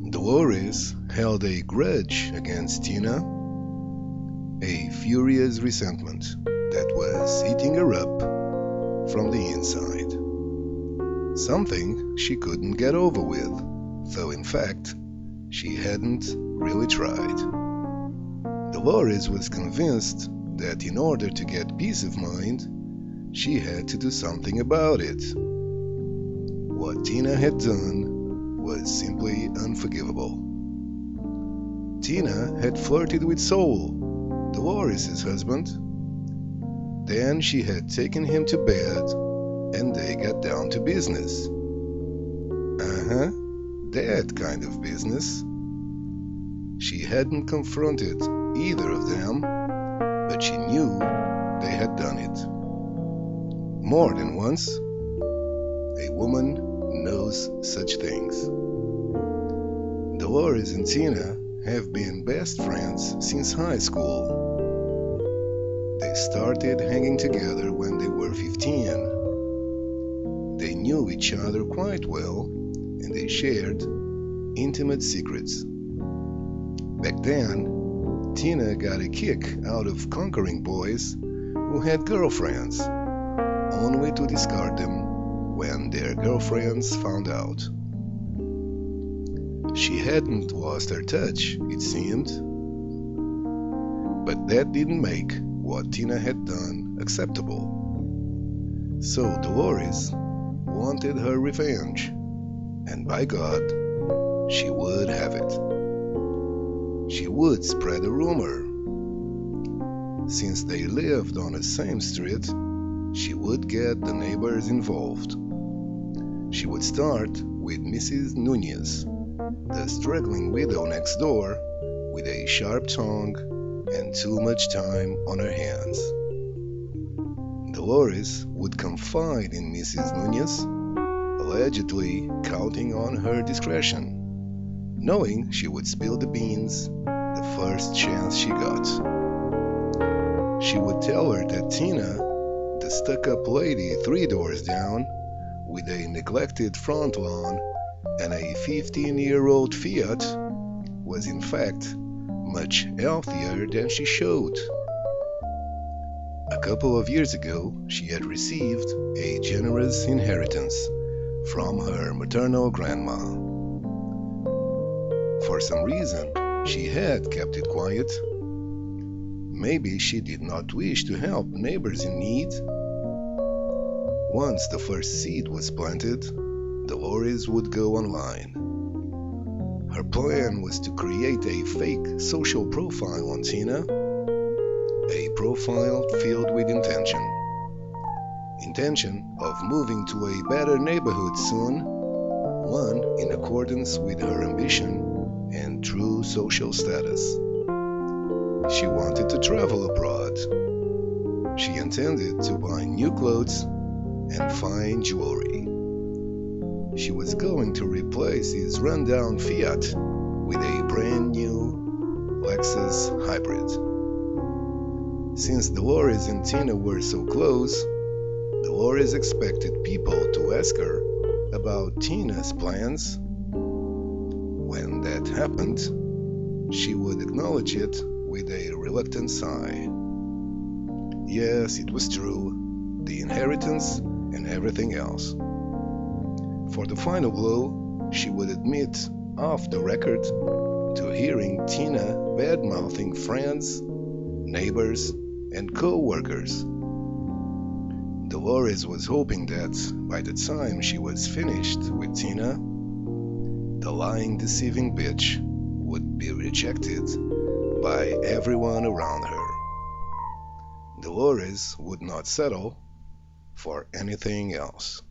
Dolores held a grudge against Tina, a furious resentment that was eating her up from the inside. Something she couldn't get over with, though in fact she hadn't really tried. Dolores was convinced that in order to get peace of mind, she had to do something about it. What Tina had done was simply unforgivable. Tina had flirted with Saul, Dolores' husband. Then she had taken him to bed and they got down to business. That kind of business. She hadn't confronted either of them, but she knew they had done it. More than once. A woman knows such things. Dolores and Tina have been best friends since high school. They started hanging together when they were 15. They knew each other quite well and they shared intimate secrets. Back then, Tina got a kick out of conquering boys who had girlfriends, only to discard them when their girlfriends found out. She hadn't lost her touch, it seemed, but that didn't make what Tina had done acceptable. So Dolores wanted her revenge, and by God, she would have it. She would spread a rumor. Since they lived on the same street, she would get the neighbors involved. She would start with Mrs. Nunez, the struggling widow next door with a sharp tongue and too much time on her hands. Dolores would confide in Mrs. Nunez, allegedly counting on her discretion, knowing she would spill the beans the first chance she got. She would tell her that Tina, the stuck-up lady 3 doors down, with a neglected front lawn and a 15-year-old Fiat, was in fact much healthier than she showed. A couple of years ago, she had received a generous inheritance from her maternal grandma. For some reason, she had kept it quiet. Maybe she did not wish to help neighbors in need. Once the first seed was planted, Dolores would go online. Her plan was to create a fake social profile on Tina, a profile filled with intention of moving to a better neighborhood soon, one in accordance with her ambition and true social status. She wanted to travel abroad. She intended to buy new clothes and fine jewelry. She was going to replace his rundown Fiat with a brand new Lexus hybrid. Since Dolores and Tina were so close, Dolores expected people to ask her about Tina's plans. When that happened, she would acknowledge it with a reluctant sigh. Yes, it was true, the inheritance and everything else. For the final blow, she would admit off the record to hearing Tina bad-mouthing friends, neighbors, and co-workers. Dolores was hoping that by the time she was finished with Tina, the lying, deceiving bitch would be rejected by everyone around her. Dolores would not settle for anything else.